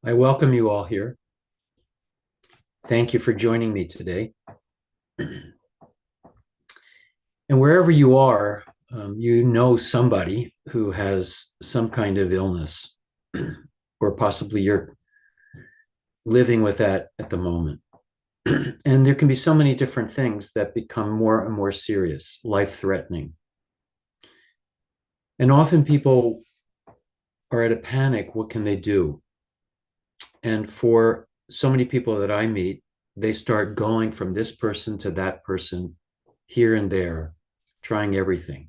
I welcome you all here. Thank you for joining me today. And wherever you are, you know somebody who has some kind of illness, or possibly you're living with that at the moment. And there can be so many different things that become more and more serious, life-threatening. And often people are at a panic. What can they do? And for so many people that I meet, they start going from this person to that person, here and there, trying everything.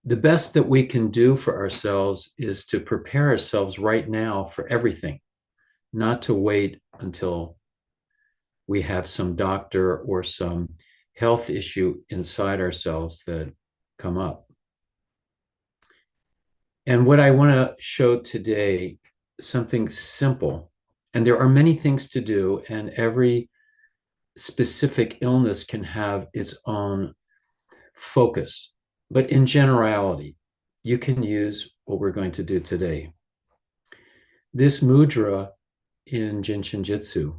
The best that we can do for ourselves is to prepare ourselves right now for everything, not to wait until we have some doctor or some health issue inside ourselves that come up. And what I want to show today, something simple, and there are many things to do, and every specific illness can have its own focus. But in generality, you can use what we're going to do today. This mudra in Jin Shin Jyutsu,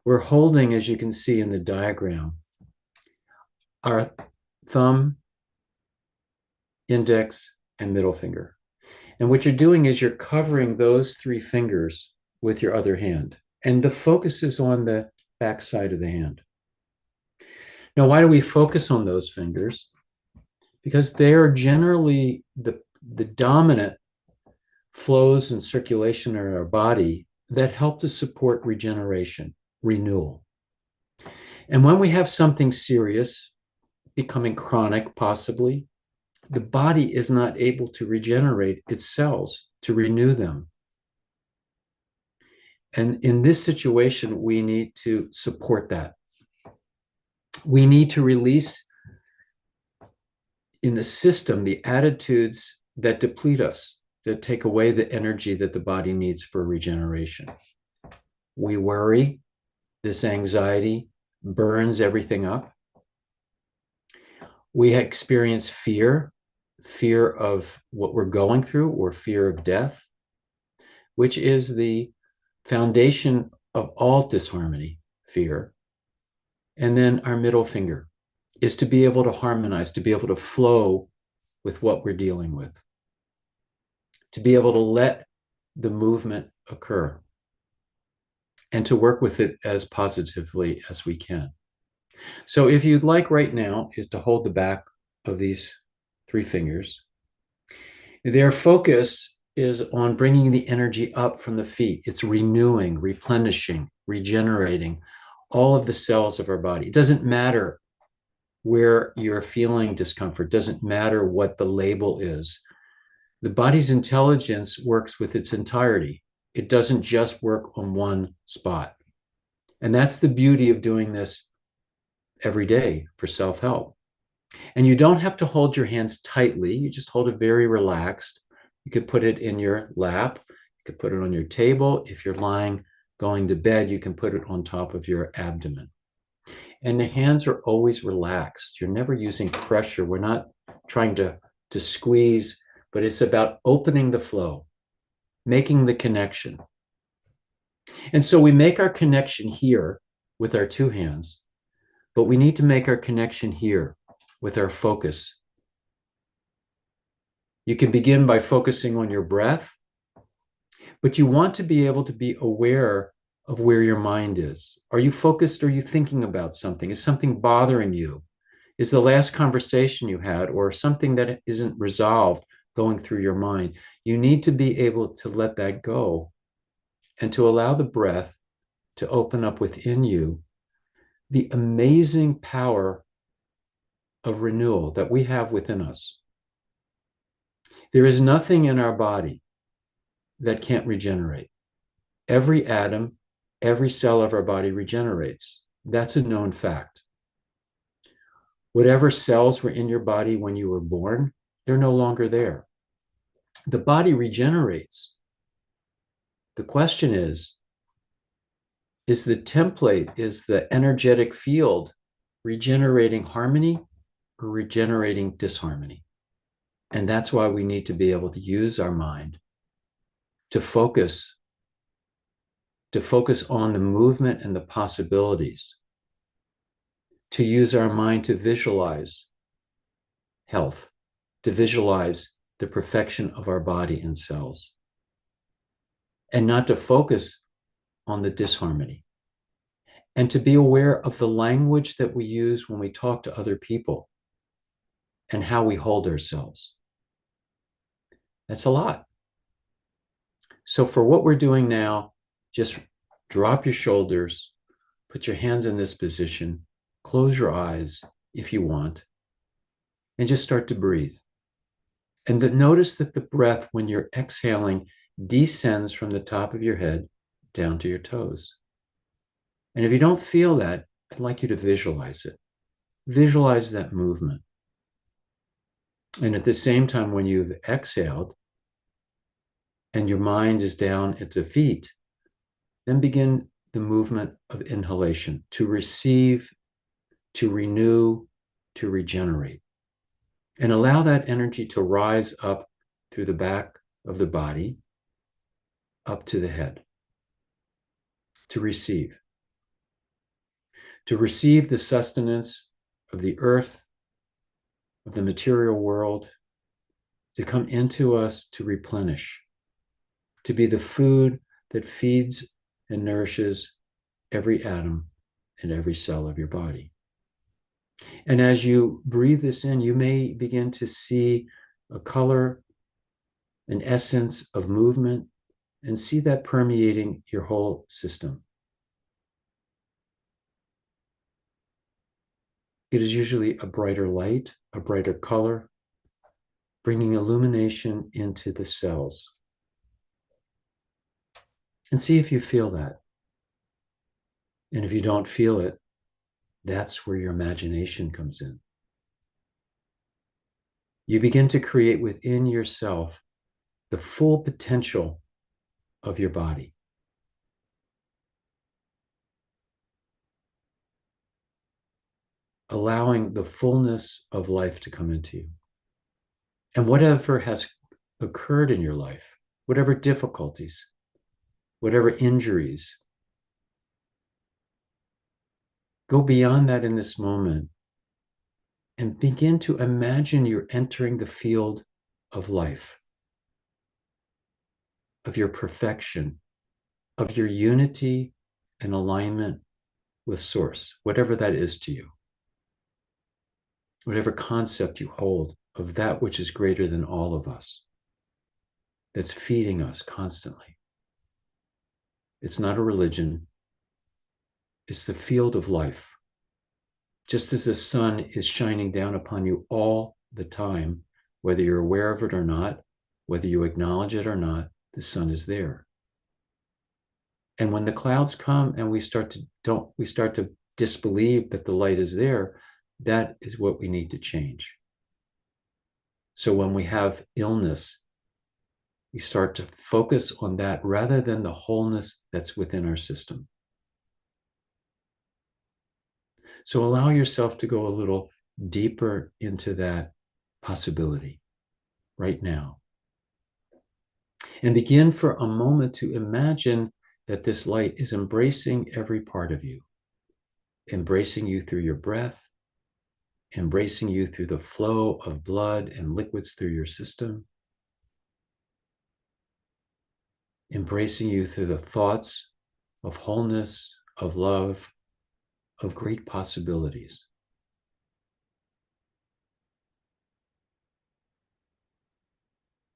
we're holding, as you can see in the diagram, our thumb, index, and middle finger. And what you're doing is you're covering those three fingers with your other hand. And the focus is on the back side of the hand. Now, why do we focus on those fingers? Because they are generally the dominant flows and circulation in our body that help to support regeneration, renewal. And when we have something serious, becoming chronic possibly, the body is not able to regenerate its cells, to renew them. And in this situation, we need to support that. We need to release in the system the attitudes that deplete us, that take away the energy that the body needs for regeneration. We worry. This anxiety burns everything up. We experience fear of what we're going through, or fear of death, which is the foundation of all disharmony, fear. And then our middle finger is to be able to harmonize, to be able to flow with what we're dealing with, to be able to let the movement occur and to work with it as positively as we can. So if you'd like right now is to hold the back of these three fingers. Their focus is on bringing the energy up from the feet. It's renewing, replenishing, regenerating all of the cells of our body. It doesn't matter where you're feeling discomfort, doesn't matter what the label is. The body's intelligence works with its entirety. It doesn't just work on one spot. And that's the beauty of doing this every day for self-help. And you don't have to hold your hands tightly. You just hold it very relaxed. You could put it in your lap. You could put it on your table. If you're lying, going to bed, you can put it on top of your abdomen. And the hands are always relaxed. You're never using pressure. We're not trying to squeeze, but it's about opening the flow, making the connection. And so we make our connection here with our two hands, but we need to make our connection here with our focus. You can begin by focusing on your breath, but you want to be able to be aware of where your mind is. Are you focused? Are you thinking about something? Is something bothering you? Is the last conversation you had, or something that isn't resolved, going through your mind? You need to be able to let that go and to allow the breath to open up within you the amazing power of renewal that we have within us. There is nothing in our body that can't regenerate. Every atom, every cell of our body regenerates. That's a known fact. Whatever cells were in your body when you were born, they're no longer there. The body regenerates. The question is the template, is the energetic field regenerating harmony or regenerating disharmony? And that's why we need to be able to use our mind to focus on the movement and the possibilities, to use our mind to visualize health, to visualize the perfection of our body and cells, and not to focus on the disharmony, and to be aware of the language that we use when we talk to other people and how we hold ourselves. That's a lot. So for what we're doing now, just drop your shoulders, put your hands in this position, close your eyes if you want, and just start to breathe. And notice that the breath, when you're exhaling, descends from the top of your head down to your toes. And if you don't feel that, I'd like you to visualize it. Visualize that movement. And at the same time, when you've exhaled and your mind is down at the feet, then begin the movement of inhalation to receive, to renew, to regenerate. And allow that energy to rise up through the back of the body, up to the head, to receive the sustenance of the earth, of the material world, to come into us to replenish, to be the food that feeds and nourishes every atom and every cell of your body. And as you breathe this in, you may begin to see a color, an essence of movement, and see that permeating your whole system. It is usually a brighter light, a brighter color, bringing illumination into the cells. And see if you feel that. And if you don't feel it, that's where your imagination comes in. You begin to create within yourself the full potential of your body. Allowing the fullness of life to come into you. And whatever has occurred in your life, whatever difficulties, whatever injuries, go beyond that in this moment and begin to imagine you're entering the field of life, of your perfection, of your unity and alignment with Source, whatever that is to you, whatever concept you hold of that which is greater than all of us, that's feeding us constantly. It's not a religion. It's the field of life. Just as the sun is shining down upon you all the time, whether you're aware of it or not, whether you acknowledge it or not, the sun is there. And when the clouds come and we start to disbelieve that the light is there, that is what we need to change. So when we have illness, we start to focus on that rather than the wholeness that's within our system. So allow yourself to go a little deeper into that possibility right now. And begin for a moment to imagine that this light is embracing every part of you, embracing you through your breath, embracing you through the flow of blood and liquids through your system, embracing you through the thoughts of wholeness, of love, of great possibilities.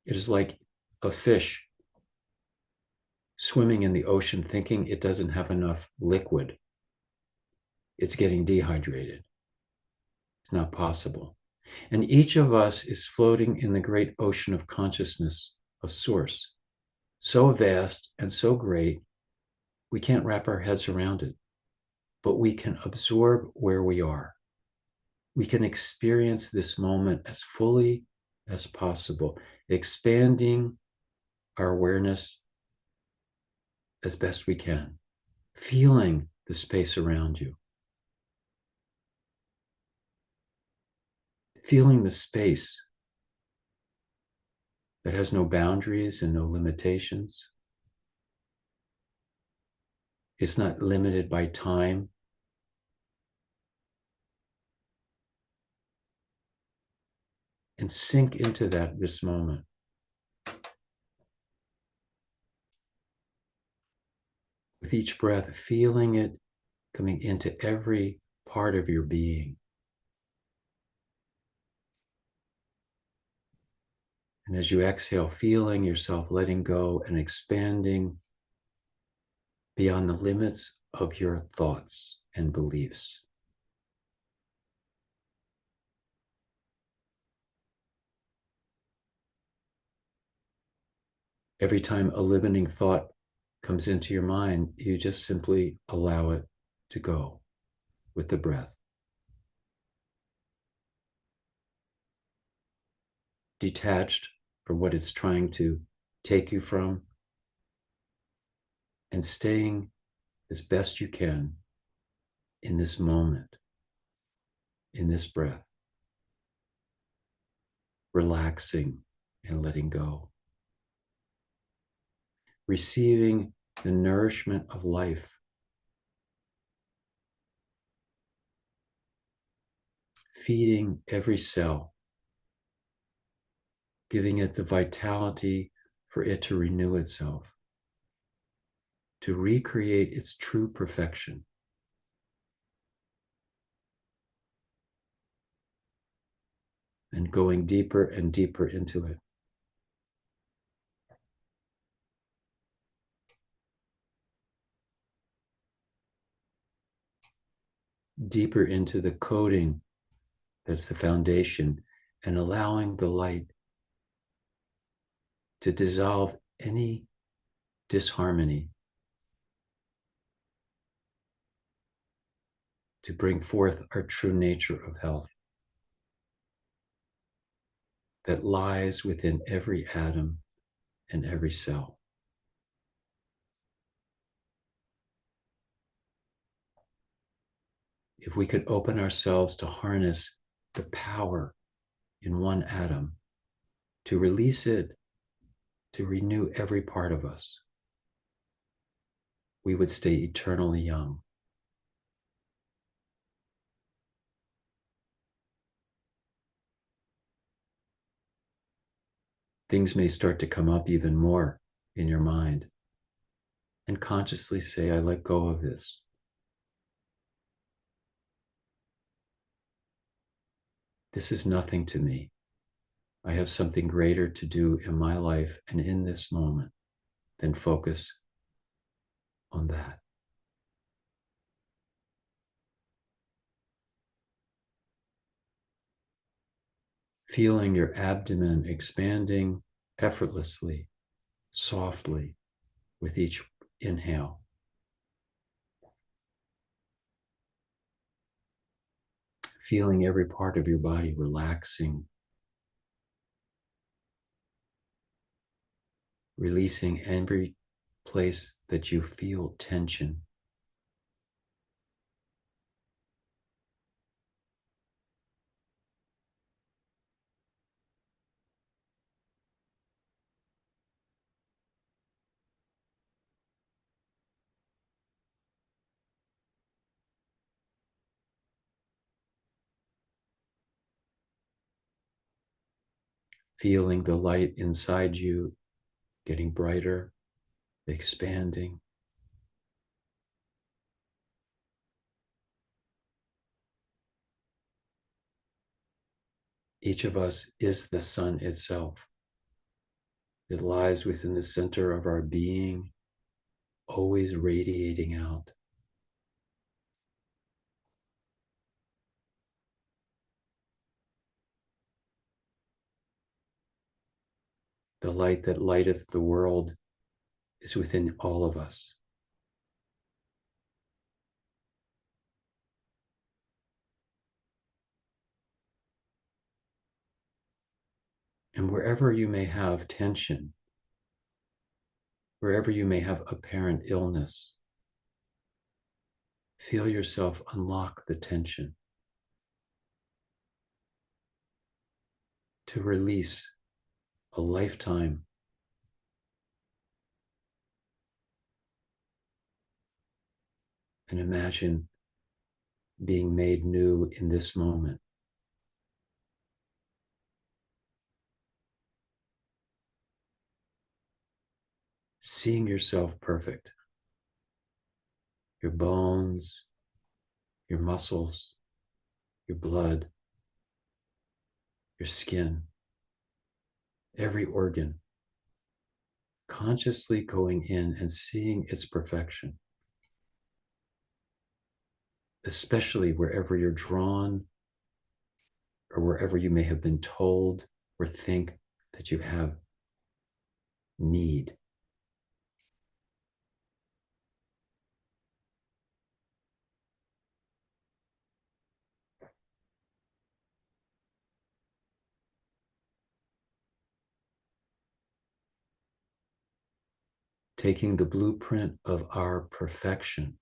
It is like a fish swimming in the ocean thinking it doesn't have enough liquid. It's getting dehydrated. It's not possible. And each of us is floating in the great ocean of consciousness of Source, so vast and so great, we can't wrap our heads around it, but we can absorb where we are. We can experience this moment as fully as possible, expanding our awareness as best we can, feeling the space around you, feeling the space that has no boundaries and no limitations. It's not limited by time. And sink into that this moment. With each breath, feeling it coming into every part of your being. And as you exhale, feeling yourself letting go and expanding beyond the limits of your thoughts and beliefs. Every time a limiting thought comes into your mind, you just simply allow it to go with the breath. Detached from what it's trying to take you from, and staying as best you can in this moment, in this breath, relaxing and letting go, receiving the nourishment of life, feeding every cell, giving it the vitality for it to renew itself, to recreate its true perfection. And going deeper and deeper into it. Deeper into the coding that's the foundation, and allowing the light to dissolve any disharmony, to bring forth our true nature of health that lies within every atom and every cell. If we could open ourselves to harness the power in one atom, to release it, to renew every part of us, we would stay eternally young. Things may start to come up even more in your mind, and consciously say, I let go of this. This is nothing to me. I have something greater to do in my life and in this moment than focus on that. Feeling your abdomen expanding effortlessly, softly with each inhale. Feeling every part of your body relaxing, releasing every place that you feel tension. Feeling the light inside you getting brighter, expanding. Each of us is the sun itself. It lies within the center of our being, always radiating out. The light that lighteth the world is within all of us. And wherever you may have tension, wherever you may have apparent illness, feel yourself unlock the tension to release a lifetime. And imagine being made new in this moment. Seeing yourself perfect. Your bones, your muscles, your blood, your skin, every organ, consciously going in and seeing its perfection, especially wherever you're drawn or wherever you may have been told or think that you have need. Taking the blueprint of our perfection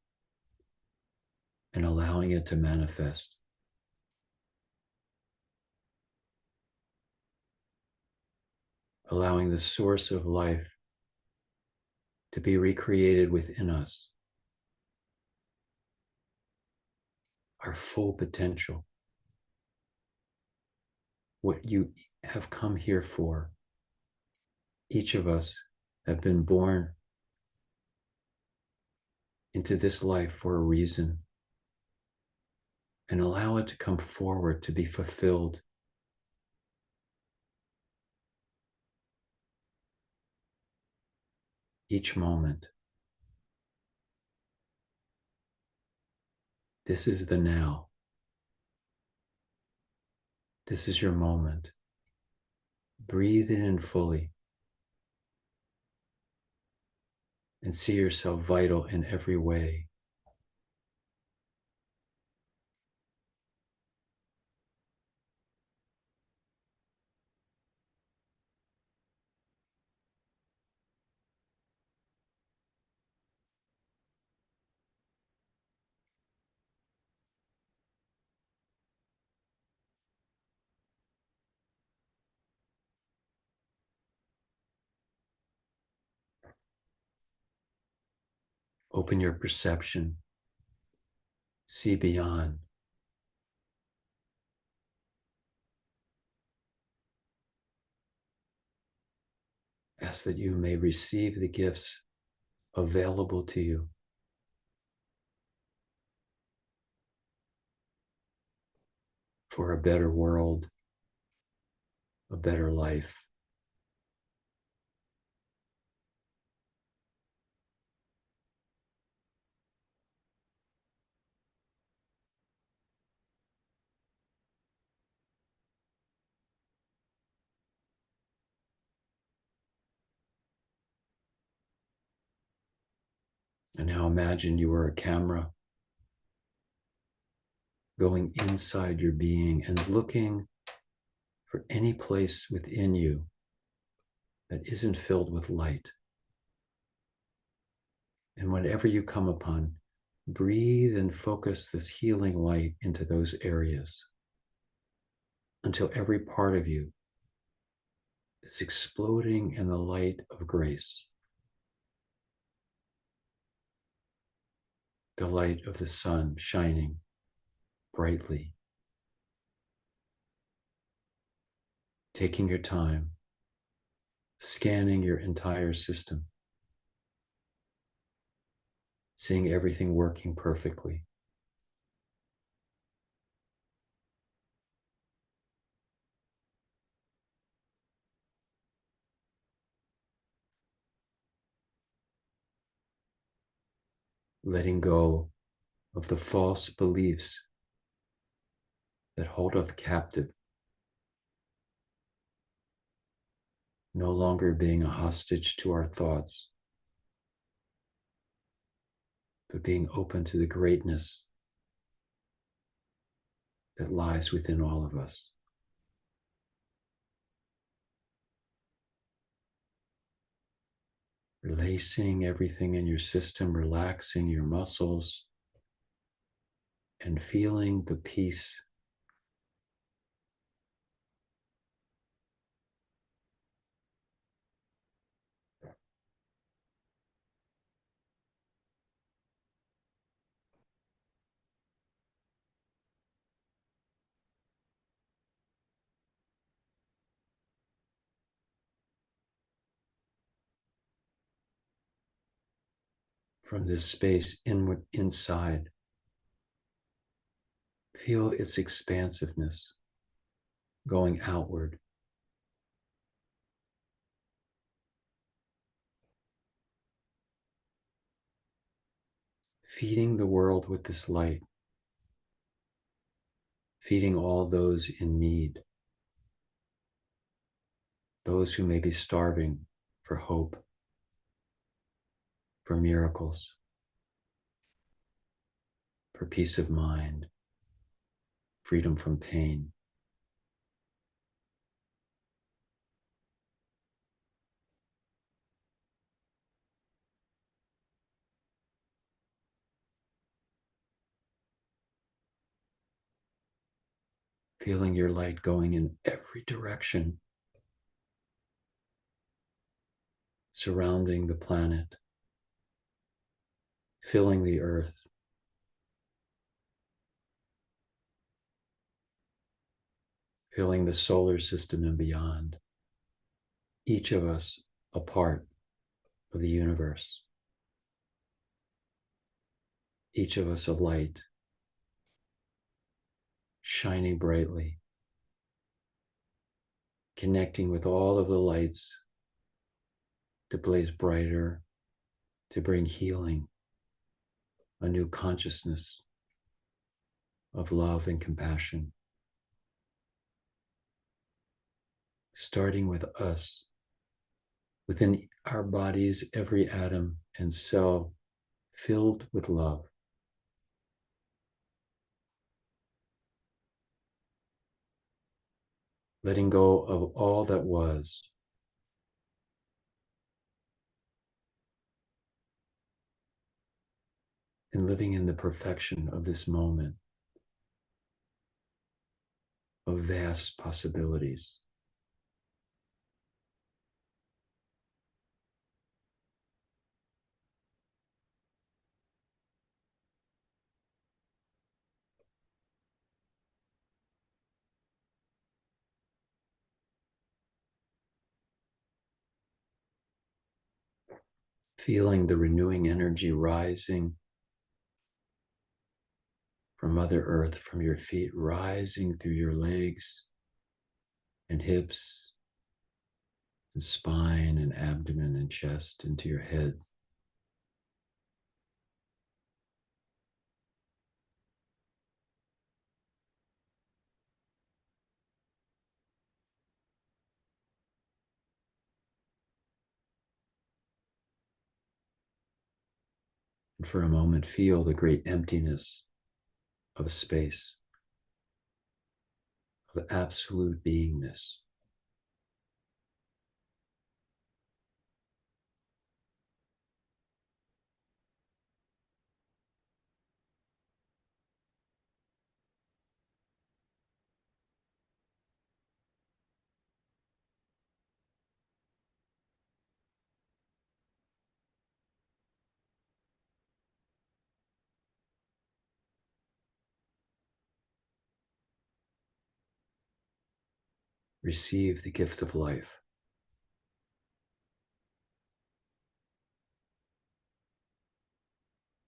and allowing it to manifest. Allowing the source of life to be recreated within us, our full potential, what you have come here for. Each of us have been born into this life for a reason, and allow it to come forward to be fulfilled. Each moment. This is the now. This is your moment. Breathe in fully and see yourself vital in every way. Open your perception. See beyond. Ask that you may receive the gifts available to you for a better world, a better life. And now imagine you are a camera going inside your being and looking for any place within you that isn't filled with light. And whenever you come upon, breathe and focus this healing light into those areas until every part of you is exploding in the light of grace, the light of the sun shining brightly. Taking your time, scanning your entire system, seeing everything working perfectly. Letting go of the false beliefs that hold us captive, no longer being a hostage to our thoughts, but being open to the greatness that lies within all of us. Releasing everything in your system, relaxing your muscles, and feeling the peace from this space inward, inside. Feel its expansiveness going outward. Feeding the world with this light, feeding all those in need, those who may be starving for hope, for miracles, for peace of mind, freedom from pain. Feeling your light going in every direction, surrounding the planet, filling the earth, filling the solar system and beyond. Each of us a part of the universe. Each of us a light, shining brightly, connecting with all of the lights to blaze brighter, to bring healing, a new consciousness of love and compassion. Starting with us, within our bodies, every atom and cell filled with love. Letting go of all that was. And living in the perfection of this moment of vast possibilities. Feeling the renewing energy rising from Mother Earth, from your feet, rising through your legs and hips and spine and abdomen and chest into your head. And for a moment, feel the great emptiness of space, of absolute beingness. Receive the gift of life,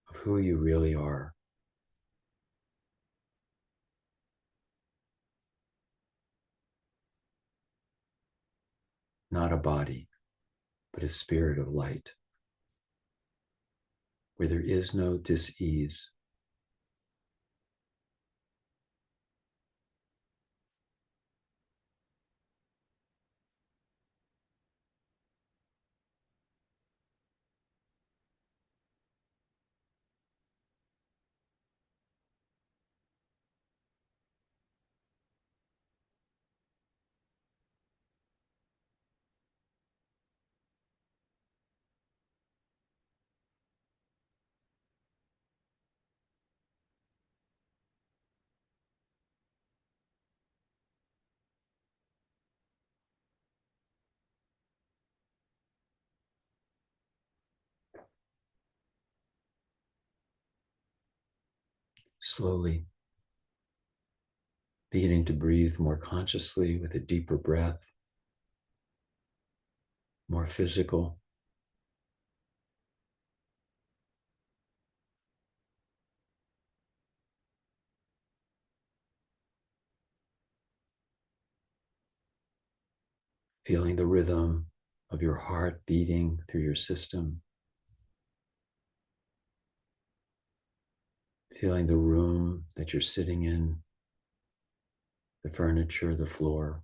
of who you really are. Not a body, but a spirit of light, where there is no dis-ease. Slowly beginning to breathe more consciously with a deeper breath, more physical. feeling the rhythm of your heart beating through your system, feeling the room that you're sitting in, the furniture, the floor.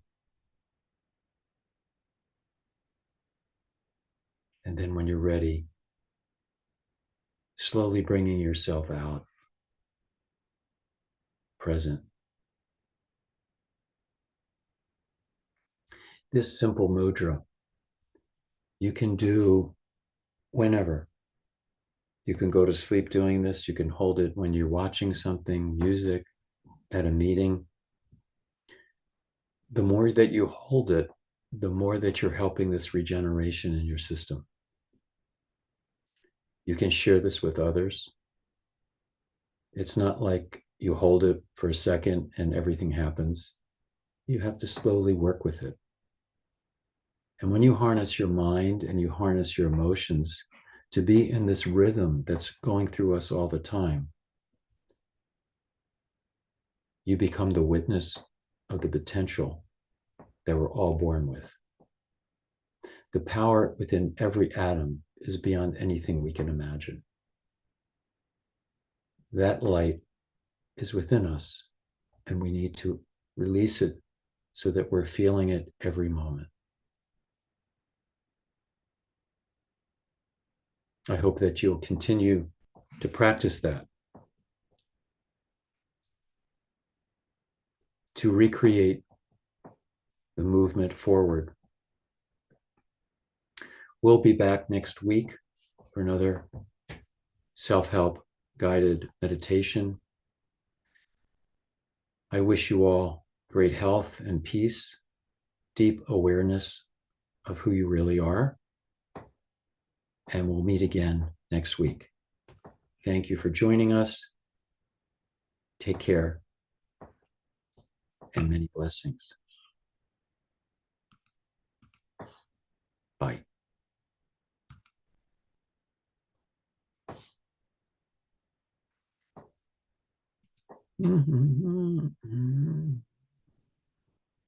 And then when you're ready, slowly bringing yourself out, present. This simple mudra you can do whenever. You can go to sleep doing this. You can hold it when you're watching something, music, at a meeting. The more that you hold it, the more that you're helping this regeneration in your system. You can share this with others. It's not like you hold it for a second and everything happens. You have to slowly work with it. And when you harness your mind and you harness your emotions to be in this rhythm that's going through us all the time, you become the witness of the potential that we're all born with. The power within every atom is beyond anything we can imagine. That light is within us, and we need to release it so that we're feeling it every moment. I hope that you'll continue to practice that, to recreate the movement forward. We'll be back next week for another self-help guided meditation. I wish you all great health and peace, deep awareness of who you really are, and we'll meet again next week. Thank you for joining us. Take care, and many blessings. Bye.